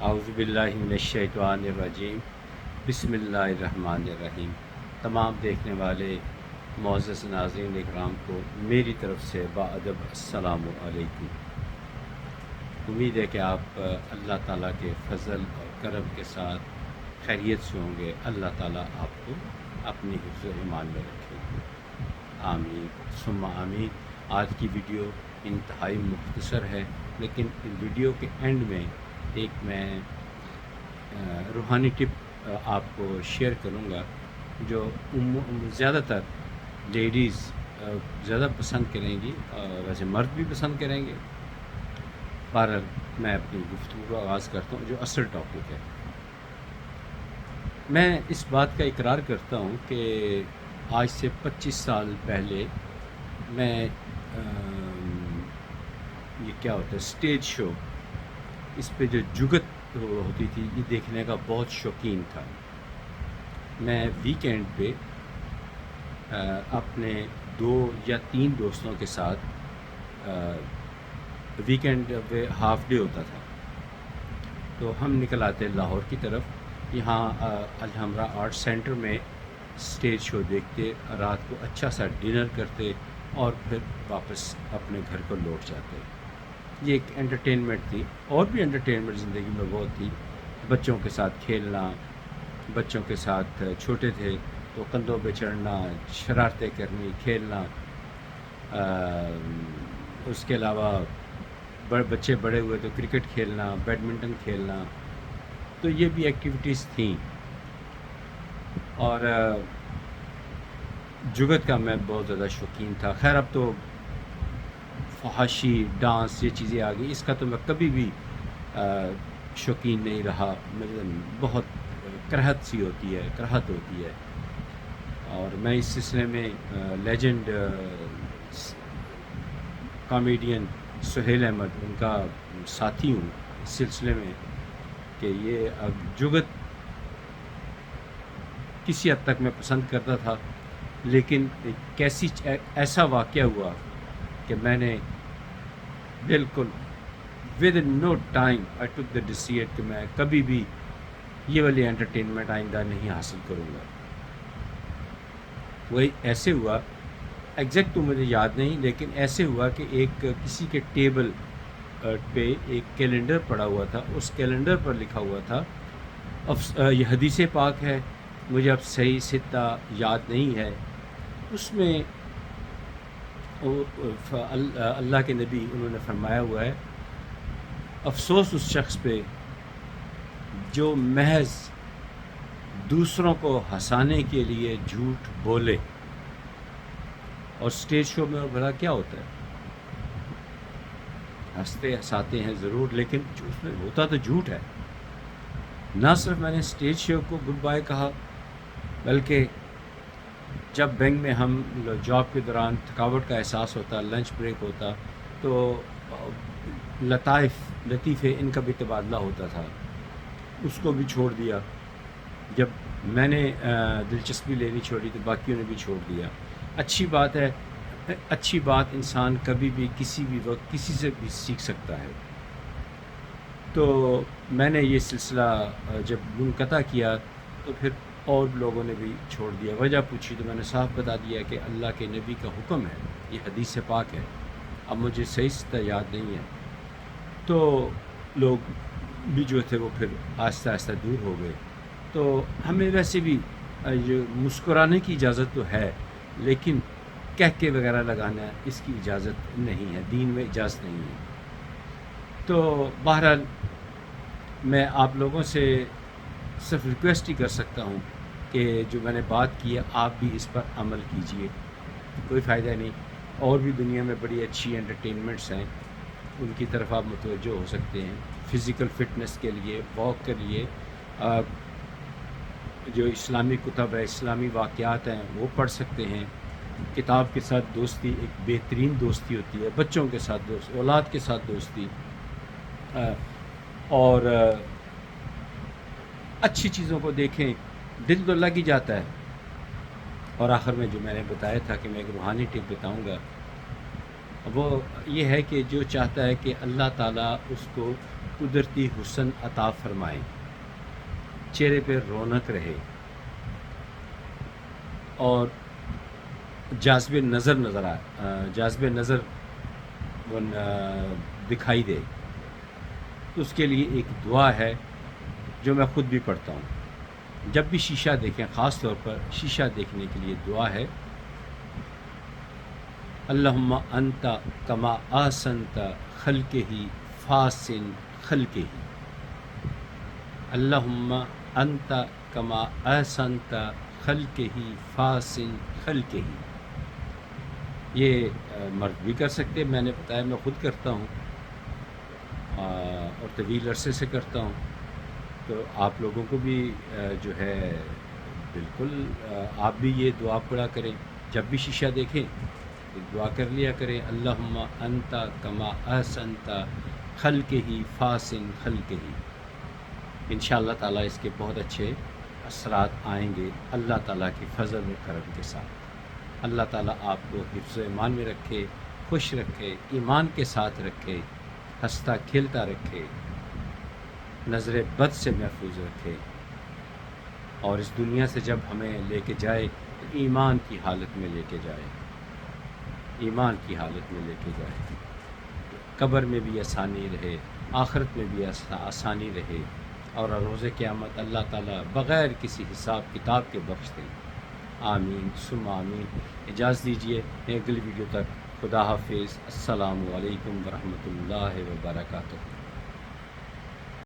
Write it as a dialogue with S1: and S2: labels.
S1: اعوذ باللہ من الشیطان الرجیم بسم اللہ الرحمن الرحیم۔ تمام دیکھنے والے معزز ناظرین اکرام کو میری طرف سے باادب السلام علیکم۔ امید ہے کہ آپ اللہ تعالیٰ کے فضل اور کرم کے ساتھ خیریت سے ہوں گے۔ اللہ تعالیٰ آپ کو اپنی حفظ و ایمان میں رکھے، آمین ثم آمین۔ آج کی ویڈیو انتہائی مختصر ہے، لیکن ویڈیو کے اینڈ میں ایک میں روحانی ٹپ آپ کو شیئر کروں گا جو زیادہ تر لیڈیز زیادہ پسند کریں گی، ویسے مرد بھی پسند کریں گے۔ بہرحال میں اپنی گفتگو کا آغاز کرتا ہوں جو اصل ٹاپک ہے۔ میں اس بات کا اقرار کرتا ہوں کہ آج سے 25 سال پہلے میں یہ کیا ہوتا ہے اسٹیج شو، اس پہ جو جگت ہوتی تھی یہ دیکھنے کا بہت شوقین تھا۔ میں ویکینڈ پہ اپنے 2 یا 3 دوستوں کے ساتھ، ویکینڈ پہ ہاف ڈے ہوتا تھا تو ہم نکل آتے لاہور کی طرف، یہاں الحمرا آرٹ سینٹر میں اسٹیج شو دیکھتے، رات کو اچھا سا ڈنر کرتے اور پھر واپس اپنے گھر کو لوٹ جاتے۔ یہ ایک انٹرٹینمنٹ تھی، اور بھی انٹرٹینمنٹ زندگی میں بہت تھی۔ بچوں کے ساتھ کھیلنا، بچوں کے ساتھ چھوٹے تھے تو کندھوں پہ چڑھنا، شرارتیں کرنی، کھیلنا۔ اس کے علاوہ بچے بڑے ہوئے تو کرکٹ کھیلنا، بیڈمنٹن کھیلنا، تو یہ بھی ایکٹیویٹیز تھیں۔ اور جگت کا میں بہت زیادہ شوقین تھا۔ خیر اب تو فحاشی، ڈانس، یہ چیزیں آ گئی، اس کا تو میں کبھی بھی شوقین نہیں رہا۔ مجھے بہت کراہت ہوتی ہے۔ اور میں اس سلسلے میں لیجنڈ کامیڈین سہیل احمد ان کا ساتھی ہوں اس سلسلے میں، کہ یہ اب جگت کسی حد تک میں پسند کرتا تھا، لیکن ایسا واقعہ ہوا کہ میں نے بالکل within no time I took the decision کہ میں کبھی بھی یہ والی انٹرٹینمنٹ آئندہ نہیں حاصل کروں گا۔ وہی ایسے ہوا، ایگزیکٹ تو مجھے یاد نہیں، لیکن ایسے ہوا کہ ایک کسی کے ٹیبل پہ ایک کیلنڈر پڑا ہوا تھا، اس کیلنڈر پر لکھا ہوا تھا، یہ حدیث پاک ہے، مجھے اب صحیح سطح یاد نہیں ہے۔ اس میں اللہ کے نبی انہوں نے فرمایا ہوا ہے، افسوس اس شخص پہ جو محض دوسروں کو ہنسانے کے لیے جھوٹ بولے۔ اور اسٹیج شو میں بھلا کیا ہوتا ہے، ہنستے ہنساتے ہیں ضرور، لیکن اس میں ہوتا تو جھوٹ ہے۔ نہ صرف میں نے اسٹیج شو کو گڈ بائے کہا، بلکہ جب بینک میں ہم جاب کے دوران تھکاوٹ کا احساس ہوتا، لنچ بریک ہوتا، تو لطیفے ان کا بھی تبادلہ ہوتا تھا، اس کو بھی چھوڑ دیا۔ جب میں نے دلچسپی لینی چھوڑی تو باقیوں نے بھی چھوڑ دیا۔ اچھی بات ہے، اچھی بات انسان کبھی بھی کسی بھی وقت کسی سے بھی سیکھ سکتا ہے۔ تو میں نے یہ سلسلہ جب منقطع کیا تو پھر اور لوگوں نے بھی چھوڑ دیا۔ وجہ پوچھی تو میں نے صاف بتا دیا کہ اللہ کے نبی کا حکم ہے، یہ حدیث پاک ہے۔ اب مجھے صحیح سے یاد نہیں ہے، تو لوگ بھی جو تھے وہ پھر آہستہ آہستہ دور ہو گئے۔ تو ہمیں ویسے بھی مسکرانے کی اجازت تو ہے، لیکن کہکے وغیرہ لگانا اس کی اجازت نہیں ہے، دین میں اجازت نہیں ہے۔ تو بہرحال میں آپ لوگوں سے صرف ریکویسٹ ہی کر سکتا ہوں کہ جو میں نے بات کی ہے آپ بھی اس پر عمل کیجئے، کوئی فائدہ نہیں۔ اور بھی دنیا میں بڑی اچھی انٹرٹینمنٹس ہیں، ان کی طرف آپ متوجہ ہو سکتے ہیں۔ فزیکل فٹنس کے لیے، واک کے لیے جو اسلامی کتب ہے، اسلامی واقعات ہیں وہ پڑھ سکتے ہیں۔ کتاب کے ساتھ دوستی ایک بہترین دوستی ہوتی ہے، بچوں کے ساتھ دوستی، اولاد کے ساتھ دوستی، اور اچھی چیزوں کو دیکھیں، دل تو لگ ہی جاتا ہے۔ اور آخر میں جو میں نے بتایا تھا کہ میں ایک روحانی ٹپ بتاؤں گا، وہ یہ ہے کہ جو چاہتا ہے کہ اللہ تعالیٰ اس کو قدرتی حسن عطا فرمائیں، چہرے پہ رونق رہے اور جاذب نظر وہ دکھائی دے، تو اس کے لیے ایک دعا ہے جو میں خود بھی پڑھتا ہوں جب بھی شیشہ دیکھیں، خاص طور پر شیشہ دیکھنے کے لیے دعا ہے، اللہم انت کما احسنت خلقہ فاحسن خلقہ، اللہم انت کما احسنت خلقہ فاحسن خلقہ۔ یہ مرد بھی کر سکتے، میں نے بتایا میں خود کرتا ہوں اور طویل عرصے سے کرتا ہوں، تو آپ لوگوں کو بھی جو ہے بالکل آپ بھی یہ دعا پڑھا کریں، جب بھی شیشہ دیکھیں ایک دعا کر لیا کریں، اللہم انت کما احسنت خلقہ فاحسن خلقہ۔ انشاءاللہ تعالیٰ اس کے بہت اچھے اثرات آئیں گے اللہ تعالیٰ کے فضل و کرم کے ساتھ۔ اللہ تعالیٰ آپ کو حفظ و ایمان میں رکھے، خوش رکھے، ایمان کے ساتھ رکھے، ہنستا کھیلتا رکھے، نظر بد سے محفوظ رکھے، اور اس دنیا سے جب ہمیں لے کے جائے تو ایمان کی حالت میں لے کے جائے، ایمان کی حالت میں لے کے جائے، قبر میں بھی آسانی رہے، آخرت میں بھی آسانی رہے، اور روز قیامت اللہ تعالیٰ بغیر کسی حساب کتاب کے بخش دیں۔ آمین ثم آمین۔ اجازت دیجیے اگلی ویڈیو تک، خدا حافظ، السلام علیکم ورحمۃ اللہ وبرکاتہ۔